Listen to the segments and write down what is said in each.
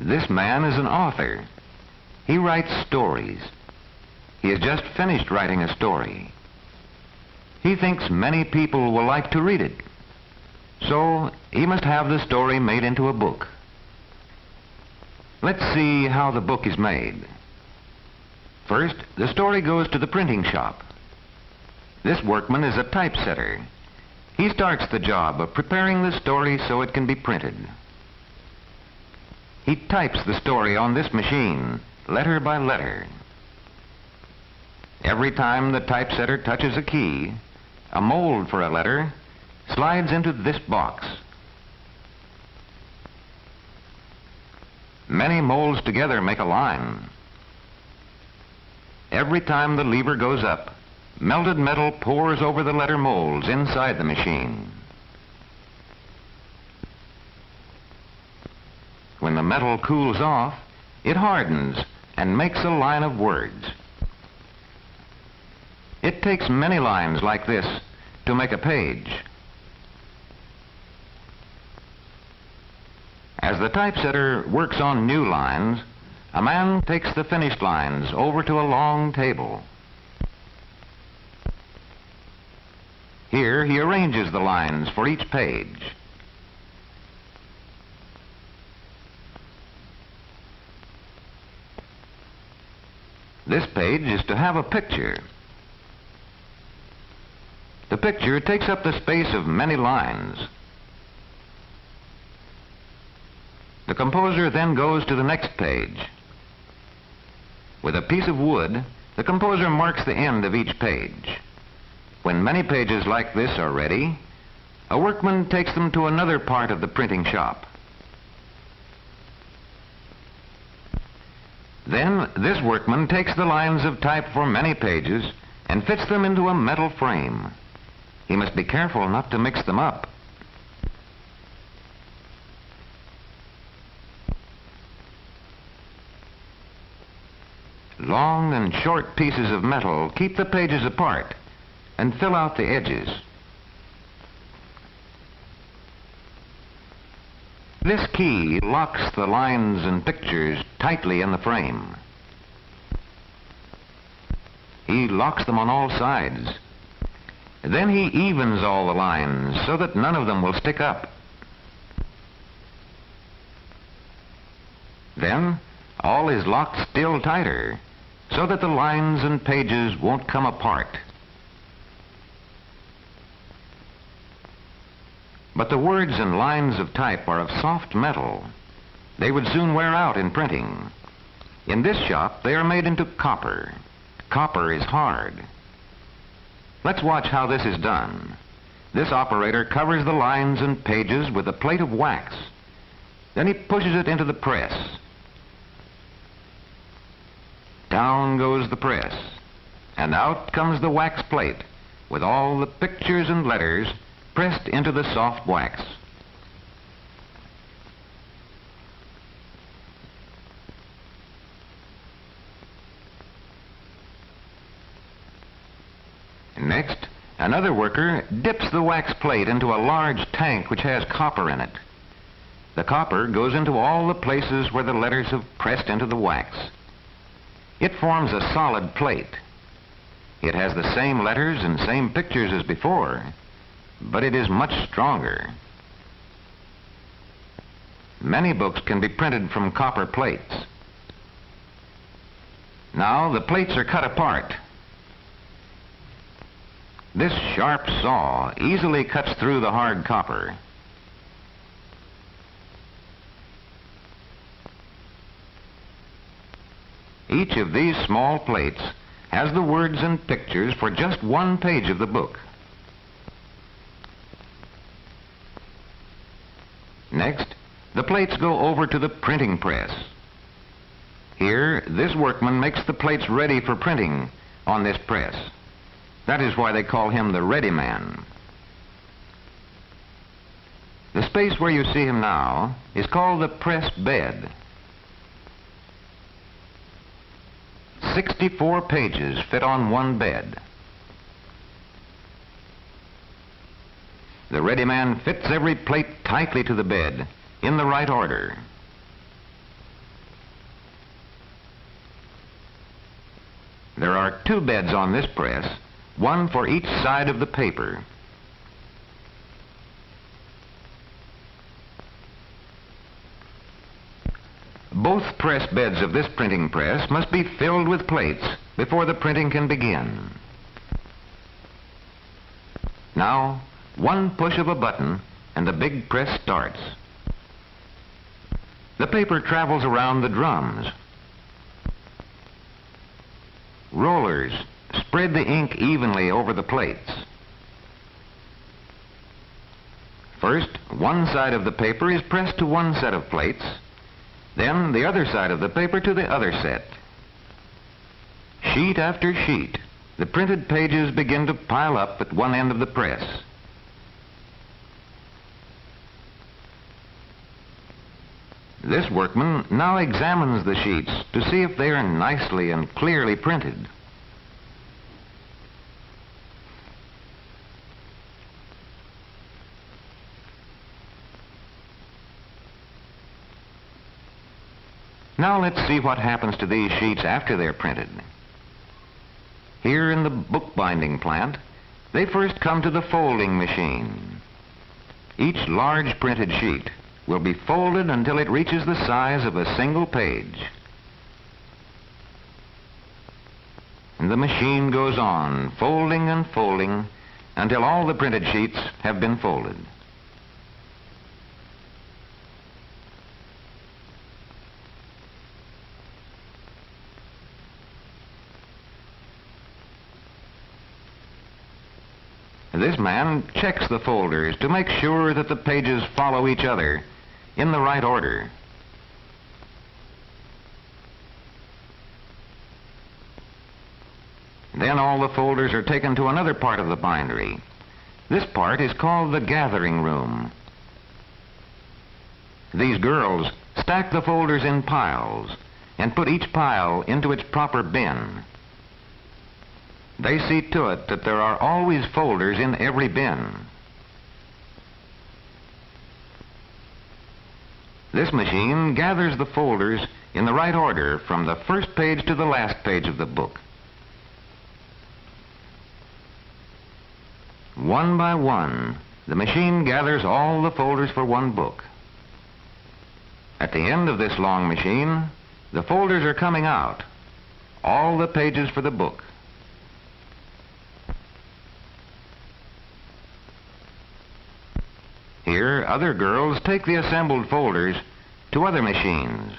This man is an author. He writes stories. He has just finished writing a story. He thinks many people will like to read it. So he must have the story made into a book. Let's see how the book is made. First, the story goes to the printing shop. This workman is a typesetter. He starts the job of preparing the story so it can be printed. He types the story on this machine, letter by letter. Every time the typesetter touches a key, a mold for a letter slides into this box. Many molds together make a line. Every time the lever goes up, melted metal pours over the letter molds inside the machine. When the metal cools off, it hardens and makes a line of words. It takes many lines like this to make a page. As the typesetter works on new lines, a man takes the finished lines over to a long table. Here he arranges the lines for each page. This page is to have a picture. The picture takes up the space of many lines. The composer then goes to the next page. With a piece of wood, the composer marks the end of each page. When many pages like this are ready, a workman takes them to another part of the printing shop. Then this workman takes the lines of type for many pages and fits them into a metal frame. He must be careful not to mix them up. Long and short pieces of metal keep the pages apart and fill out the edges. This key locks the lines and pictures tightly in the frame. He locks them on all sides. Then he evens all the lines so that none of them will stick up. Then all is locked still tighter so that the lines and pages won't come apart. But the words and lines of type are of soft metal. They would soon wear out in printing. In this shop, they are made into copper. Copper is hard. Let's watch how this is done. This operator covers the lines and pages with a plate of wax. Then he pushes it into the press. Down goes the press, and out comes the wax plate with all the pictures and letters pressed into the soft wax. Next, another worker dips the wax plate into a large tank which has copper in it. The copper goes into all the places where the letters have pressed into the wax. It forms a solid plate. It has the same letters and same pictures as before, but it is much stronger. Many books can be printed from copper plates. Now the plates are cut apart. This sharp saw easily cuts through the hard copper. Each of these small plates has the words and pictures for just one page of the book. Next, the plates go over to the printing press. Here, this workman makes the plates ready for printing on this press. That is why they call him the ready man. The space where you see him now is called the press bed. 64 pages fit on one bed. The ready man fits every plate tightly to the bed in the right order. two beds on this press, one for each side of the paper. Both press beds of this printing press must be filled with plates before the printing can begin. Now, one push of a button and the big press starts. The paper travels around the drums. Rollers spread the ink evenly over the plates. First, one side of the paper is pressed to one set of plates, then the other side of the paper to the other set. Sheet after sheet, the printed pages begin to pile up at one end of the press. This workman now examines the sheets to see if they are nicely and clearly printed. Now let's see what happens to these sheets after they're printed. Here in the bookbinding plant, they first come to the folding machine. Each large printed sheet will be folded until it reaches the size of a single page. And the machine goes on, folding and folding, until all the printed sheets have been folded. This man checks the folders to make sure that the pages follow each other in the right order. Then all the folders are taken to another part of the bindery. This part is called the gathering room. These girls stack the folders in piles and put each pile into its proper bin. They see to it that there are always folders in every bin. This machine gathers the folders in the right order from the first page to the last page of the book. One by one, the machine gathers all the folders for one book. At the end of this long machine, the folders are coming out, all the pages for the book. Here, other girls take the assembled folders to other machines.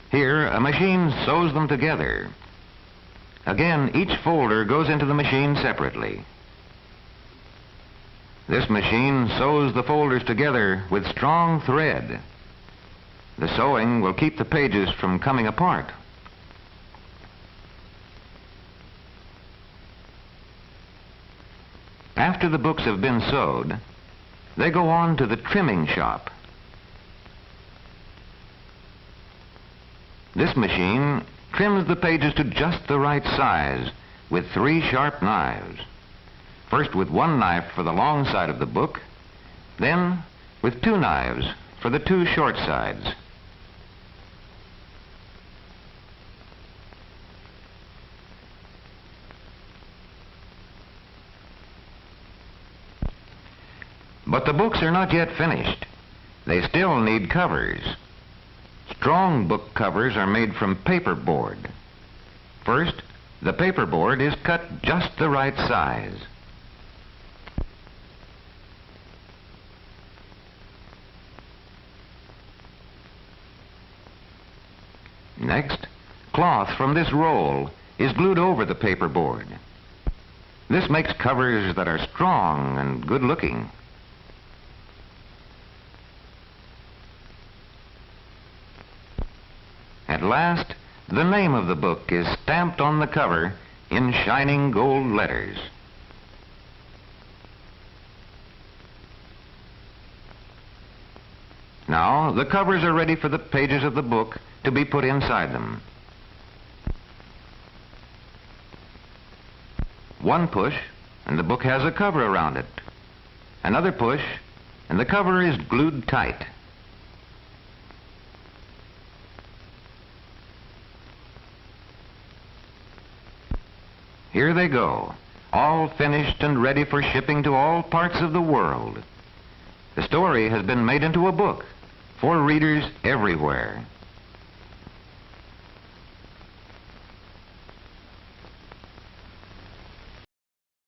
Here, a machine sews them together. Again, each folder goes into the machine separately. This machine sews the folders together with strong thread. The sewing will keep the pages from coming apart. After the books have been sewed, they go on to the trimming shop. This machine trims the pages to just the right size with 3 sharp knives. First with one knife for the long side of the book, then with 2 knives for the 2 short sides. But the books are not yet finished. They still need covers. Strong book covers are made from paperboard. First, the paperboard is cut just the right size. Next, cloth from this roll is glued over the paperboard. This makes covers that are strong and good-looking. At last, the name of the book is stamped on the cover in shining gold letters. Now, the covers are ready for the pages of the book to be put inside them. One push, and the book has a cover around it. Another push, and the cover is glued tight. Here they go, all finished and ready for shipping to all parts of the world. The story has been made into a book for readers everywhere.